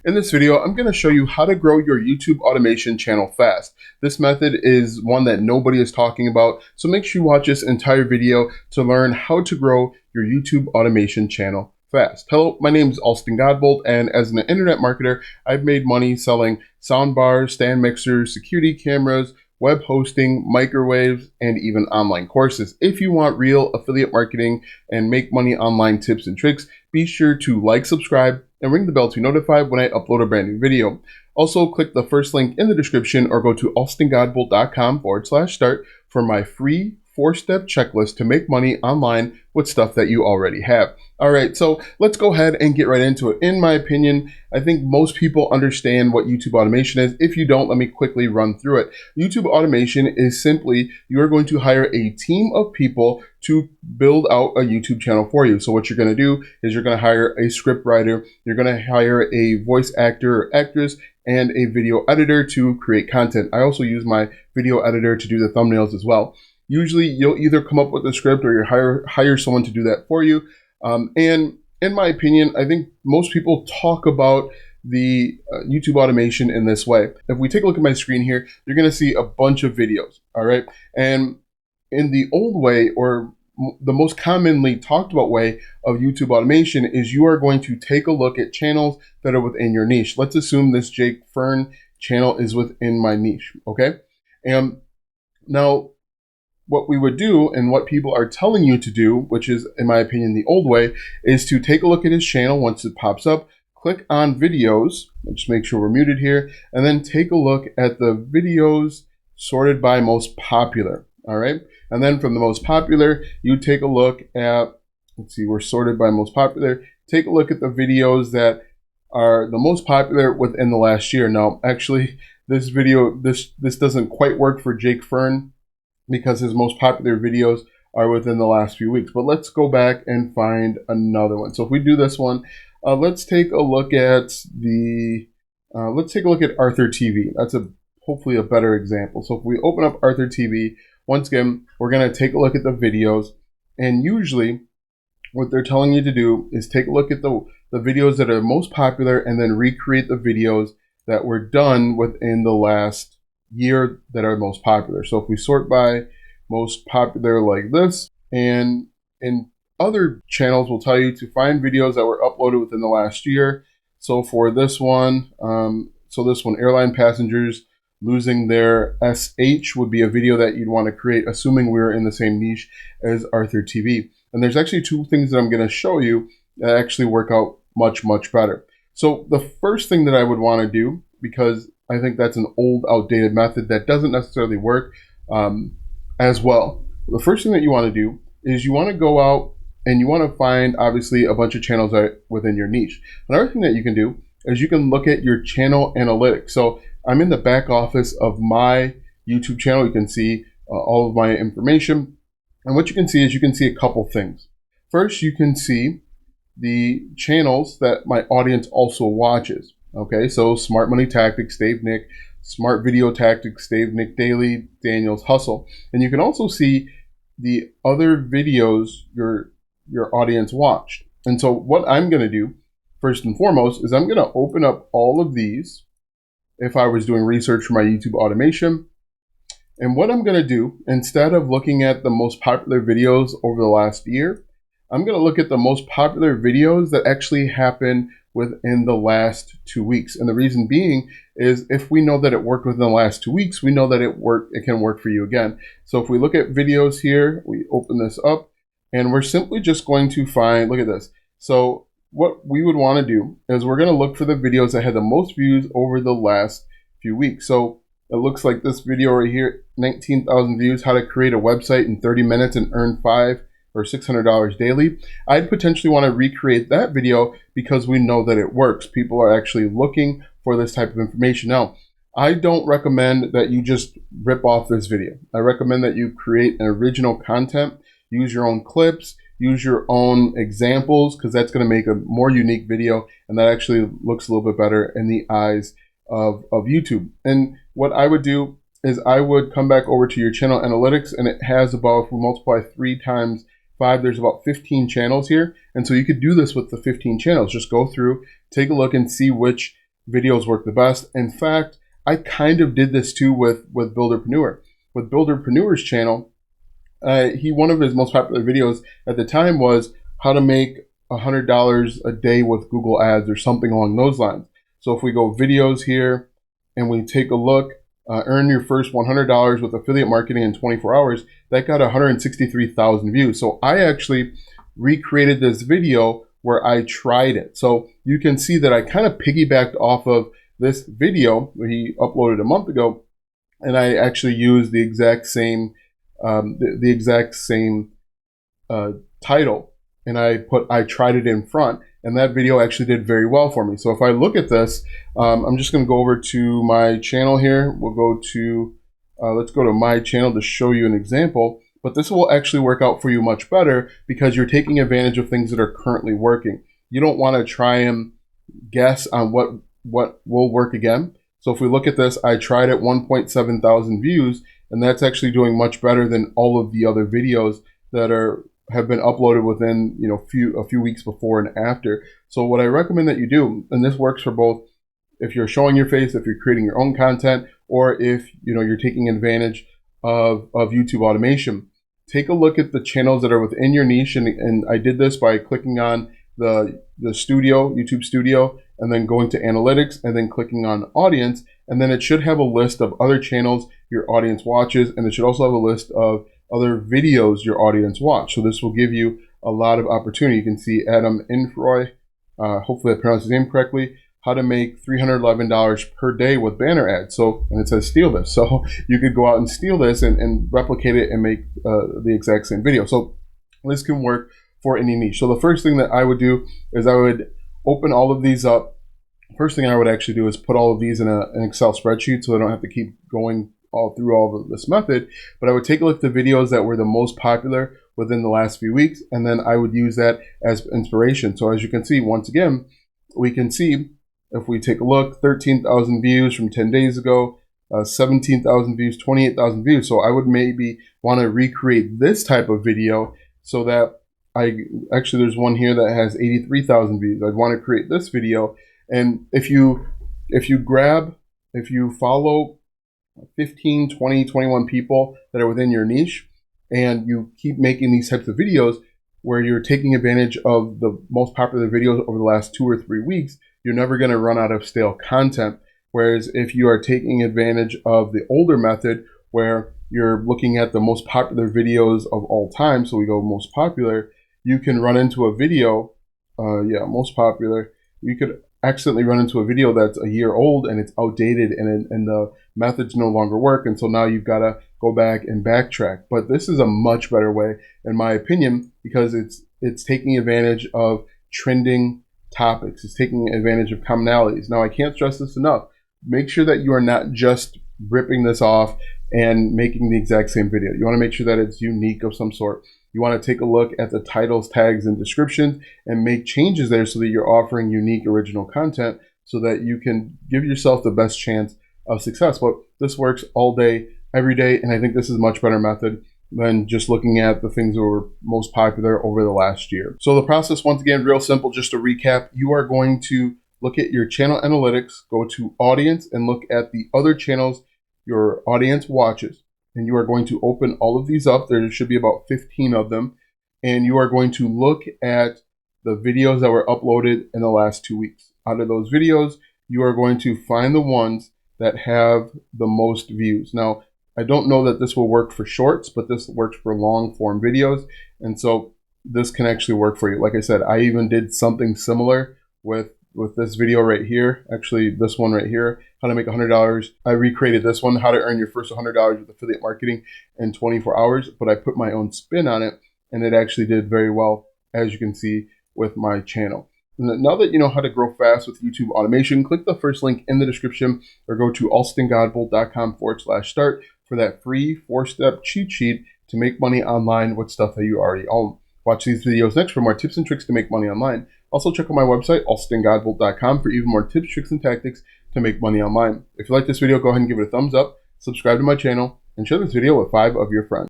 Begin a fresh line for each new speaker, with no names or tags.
In this video, I'm going to show you how to grow your YouTube automation channel fast. This method is one that nobody is talking about, so make sure you watch this entire video to learn how to grow your YouTube automation channel fast. Hello, my name is Alston Godbold, and as an internet marketer, I've made money selling soundbars, stand mixers, security cameras, web hosting, microwaves, and even online courses. If you want real affiliate marketing and make money online tips and tricks, be sure to like, subscribe, and ring the bell to be notified when I upload a brand new video. Also, click the first link in the description or go to alstongodbold.com/start for my free 4-step checklist to make money online with stuff that you already have. All right, so let's go ahead and get right into it. In my opinion, I think most people understand what YouTube automation is. If you don't, let me quickly run through it. YouTube automation is simply you are going to hire a team of people to build out a YouTube channel for you. So what you're going to do is you're going to hire a script writer, you're going to hire a voice actor or actress, and a video editor to create content. I also use my video editor to do the thumbnails as well. Usually you'll either come up with a script or you hire someone to do that for you. And in my opinion, I think most people talk about the YouTube automation in this way. If we take a look at my screen here, you're going to see a bunch of videos. All right. And in the old way, or the most commonly talked about way of YouTube automation, is you are going to take a look at channels that are within your niche. Let's assume this Jake Fern channel is within my niche. Okay. And now, what we would do and what people are telling you to do, which is, in my opinion, the old way, is to take a look at his channel once it pops up, click on videos, just make sure we're muted here, and then take a look at the videos sorted by most popular, all right? And then from the most popular, you take a look at, let's see, we're sorted by most popular, take a look at the videos that are the most popular within the last year. Now, actually, this video, this doesn't quite work for Jake Fern, because his most popular videos are within the last few weeks. But let's go back and find another one. So if we do this one, let's take a look at Arthur TV. That's hopefully a better example. So if we open up Arthur TV, once again, we're going to take a look at the videos. And usually what they're telling you to do is take a look at the videos that are most popular and then recreate the videos that were done within the last year that are most popular. So if we sort by most popular like this, and in other channels will tell you to find videos that were uploaded within the last year. So for this one, airline passengers losing their SH would be a video that you'd want to create, assuming we're in the same niche as Arthur TV. And there's actually two things that I'm going to show you that actually work out much, much better. So the first thing that I would want to do, because I think that's an old, outdated method that doesn't necessarily work as well. The first thing that you want to do is you want to go out and you want to find, obviously, a bunch of channels that are within your niche. Another thing that you can do is you can look at your channel analytics. So I'm in the back office of my YouTube channel. You can see all of my information. And what you can see is you can see a couple things. First, you can see the channels that my audience also watches. Okay, so Smart Money Tactics, Dave Nick, Smart Video Tactics, Dave Nick Daily, Daniel's Hustle. And you can also see the other videos your audience watched. And so what I'm going to do, first and foremost, is I'm going to open up all of these if I was doing research for my YouTube automation. And what I'm going to do, instead of looking at the most popular videos over the last year, I'm going to look at the most popular videos that actually happen within the last 2 weeks. And the reason being is if we know that it worked within the last 2 weeks, we know that it can work for you again. So if we look at videos here, we open this up and we're simply just going to find, look at this. So what we would want to do is we're going to look for the videos that had the most views over the last few weeks. So it looks like this video right here, 19,000 views, how to create a website in 30 minutes and earn $500 or $600 daily. I'd potentially want to recreate that video because we know that it works. People are actually looking for this type of information. Now, I don't recommend that you just rip off this video. I recommend that you create an original content, use your own clips, use your own examples, because that's going to make a more unique video, and that actually looks a little bit better in the eyes of YouTube. And what I would do is I would come back over to your channel analytics, and it has about, if we multiply 3 times 5, there's about 15 channels here. And so you could do this with the 15 channels. Just go through, take a look and see which videos work the best. In fact, I kind of did this too with Builderpreneur. With Builderpreneur's channel, one of his most popular videos at the time was how to make $100 a day with Google Ads or something along those lines. So if we go videos here and we take a look, earn your first $100 with affiliate marketing in 24 hours, that got 163,000 views. So I actually recreated this video where I tried it. So you can see that I kind of piggybacked off of this video that he uploaded a month ago, and I actually used the exact same title, and I tried it in front, and that video actually did very well for me. So if I look at this, I'm just going to go over to my channel here. We'll go to let's go to my channel to show you an example. But this will actually work out for you much better because you're taking advantage of things that are currently working. You don't want to try and guess on what will work again. So if we look at this, I tried at 1.7 thousand views, and that's actually doing much better than all of the other videos that have been uploaded within a few weeks before and after. So what I recommend that you do, and this works for both if you're showing your face, if you're creating your own content, or if you're taking advantage of YouTube automation. Take a look at the channels that are within your niche, and I did this by clicking on the YouTube Studio, and then going to analytics, and then clicking on audience, and then it should have a list of other channels your audience watches, and it should also have a list of other videos your audience watch. So this will give you a lot of opportunity. You can see Adam Infroy, hopefully I pronounced his name correctly, how to make $311 per day with banner ads. So, and it says steal this. So you could go out and steal this and replicate it and make the exact same video. So this can work for any niche. So the first thing that I would do is I would open all of these up. First thing I would actually do is put all of these in an Excel spreadsheet so I don't have to keep going through all of this method. But I would take a look at the videos that were the most popular within the last few weeks, and then I would use that as inspiration. So as you can see, once again, we can see if we take a look, 13,000 views from 10 days ago, 17,000 views, 28,000 views. So I would maybe want to recreate this type of video so that there's one here that has 83,000 views. I'd want to create this video. And if you follow 15, 20, 21 people that are within your niche, and you keep making these types of videos where you're taking advantage of the most popular videos over the last 2 or 3 weeks, you're never going to run out of stale content. Whereas if you are taking advantage of the older method where you're looking at the most popular videos of all time, so we go most popular, you can run into a video, most popular, you could accidentally run into a video that's a year old and it's outdated and the methods no longer work. And so now you've got to go back and backtrack. But this is a much better way, in my opinion, because it's taking advantage of trending topics. It's taking advantage of commonalities. Now, I can't stress this enough. Make sure that you are not just ripping this off and making the exact same video. You want to make sure that it's unique of some sort. You want to take a look at the titles, tags, and descriptions and make changes there so that you're offering unique original content so that you can give yourself the best chance of success. But this works all day, every day, and I think this is a much better method than just looking at the things that were most popular over the last year. So the process, once again, real simple. Just to recap, you are going to look at your channel analytics, go to audience, and look at the other channels your audience watches. And you are going to open all of these up. There should be about 15 of them. And you are going to look at the videos that were uploaded in the last 2 weeks. Out of those videos, you are going to find the ones that have the most views. Now, I don't know that this will work for shorts, but this works for long form videos. And so this can actually work for you. Like I said, I even did something similar with this video right here. Actually, this one right here, how to make $100. I recreated this one, how to earn your first $100 with affiliate marketing in 24 hours, but I put my own spin on it, and it actually did very well, as you can see with my channel. Now that you know how to grow fast with YouTube automation, click the first link in the description or go to alstongodbolt.com/start for that free 4-step cheat sheet to make money online with stuff that you already own. Watch these videos next for more tips and tricks to make money online. Also check out my website, alstongodbolt.com, for even more tips, tricks, and tactics to make money online. If you like this video, go ahead and give it a thumbs up, subscribe to my channel, and share this video with 5 of your friends.